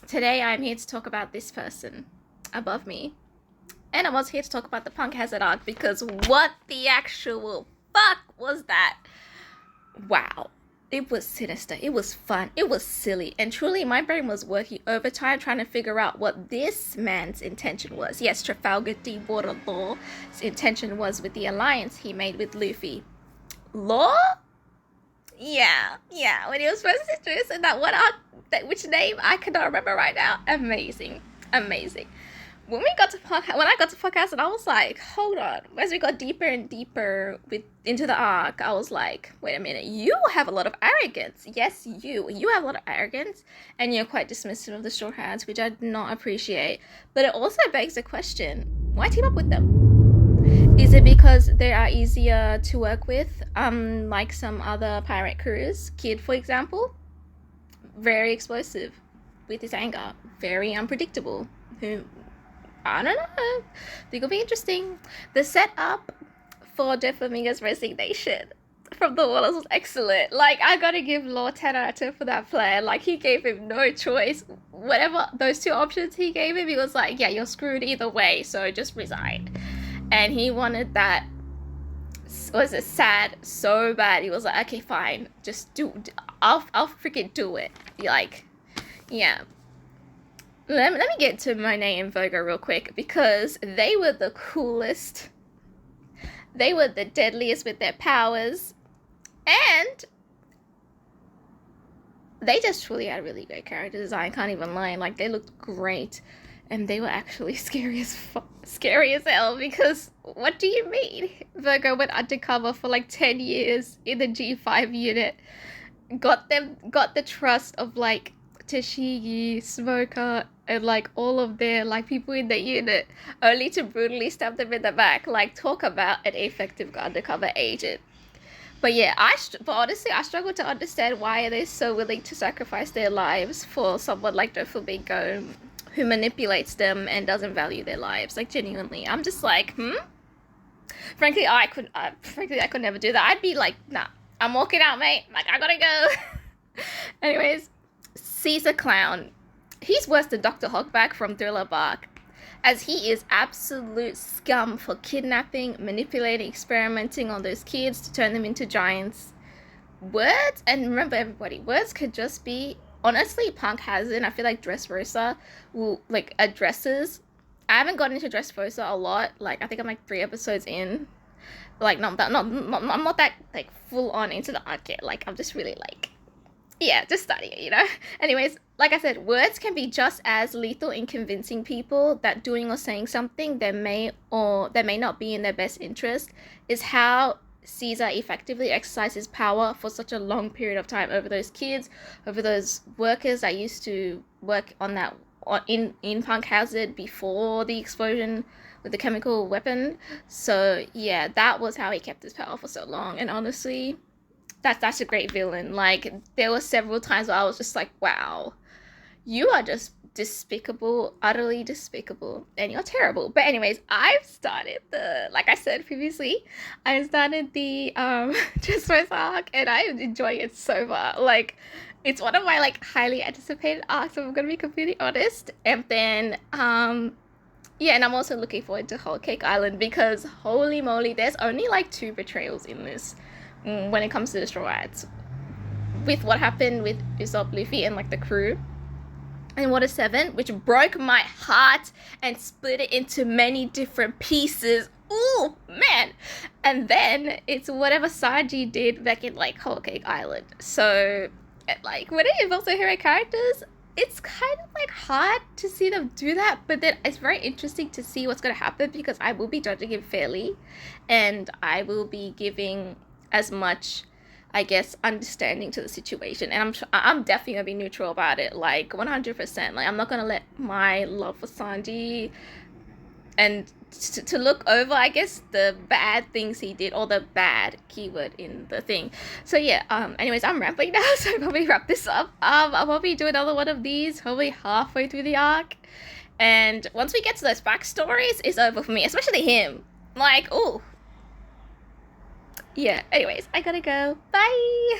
Today I'm here to talk about this person above me. And I'm also here to talk about the Punk Hazard arc because what the actual fuck was that? Wow. It was sinister. It was fun. It was silly. And truly, my brain was working overtime trying to figure out what this man's intention was. Yes, Trafalgar Deepwater Law's intention was with the alliance he made with Luffy. Law? Yeah. When he was first introduced in that one arc, which name I cannot remember right now. Amazing. When I got to podcast, and I was like, hold on. As we got deeper and deeper into the arc, I was like, wait a minute, you have a lot of arrogance. Yes, you have a lot of arrogance, and you're quite dismissive of the Straw Hats, which I do not appreciate. But it also begs the question, why team up with them? Is it because they are easier to work with, like some other pirate crews? Kid, for example, very explosive with his anger, very unpredictable. I don't know. I think it'll be interesting. The setup for Doflamingo's resignation from the Waters was excellent. Like, I gotta give Law 10 out of 10 for that plan. Like, he gave him no choice. Whatever those two options he gave him, he was like, yeah, you're screwed either way, so just resign. And he wanted that, was it sad so bad. He was like, okay, fine, just I'll freaking do it. Like, yeah. Let me get to Monet and Virgo real quick, because they were the coolest. They were the deadliest with their powers. And they just truly had a really great character design. Can't even lie. Like, they looked great. And they were actually scary as hell, because what do you mean? Virgo went undercover for like 10 years in the G5 unit. Got the trust of like Tashigi, Smoker, and like all of their like people in the unit, only to brutally stab them in the back. Like, talk about an effective undercover agent. But yeah, but honestly, I struggle to understand why are they so willing to sacrifice their lives for someone like Doflamingo, who manipulates them and doesn't value their lives. Like, genuinely, I'm just like, Frankly, I could never do that. I'd be like, nah, I'm walking out, mate. Like, I gotta go. Anyways, Caesar Clown. He's worse than Dr. Hogback from Thriller Bark, as he is absolute scum for kidnapping, manipulating, experimenting on those kids to turn them into giants. Words, and remember everybody, words could just be, honestly, Punk Hazard. I feel like Dressrosa will, like, addresses. I haven't gotten into Dressrosa a lot. Like, I think I'm like 3 episodes in. Like, I'm not that like full on into the arc yet. Like, I'm just really like, yeah, just studying it, you know? Anyways, like I said, words can be just as lethal in convincing people that doing or saying something that may not be in their best interest. Is how Caesar effectively exercises power for such a long period of time over those kids, over those workers that used to work on that in Punk Hazard before the explosion with the chemical weapon. So yeah, that was how he kept his power for so long. And honestly, that's a great villain. Like, there were several times where I was just like, wow, you are just despicable, utterly despicable, and you're terrible. But anyways, I've started like I said previously, I started the Just First arc, and I am enjoying it so far. Like, it's one of my like highly anticipated arcs, if I'm gonna be completely honest. And then yeah, and I'm also looking forward to Whole Cake Island, because holy moly, there's only like 2 betrayals in this when it comes to the Straw Hats, with what happened with Usopp, Luffy, and like the crew, and Water 7, which broke my heart and split it into many different pieces. Ooh, man. And then it's whatever Sanji did back in like Whole Cake Island. So like, when it involves the hero characters, it's kind of like hard to see them do that, but then it's very interesting to see what's going to happen, because I will be judging him fairly, and I will be giving as much, I guess, understanding to the situation. And I'm definitely gonna be neutral about it, like 100%. Like, I'm not gonna let my love for Sanji and to look over, I guess, the bad things he did, or the bad keyword in the thing. So yeah, anyways, I'm rambling now, so I'll probably wrap this up. I'll probably do another one of these probably halfway through the arc, and once we get to those backstories, it's over for me, especially him. Like, ooh. Yeah, anyways, I gotta go. Bye!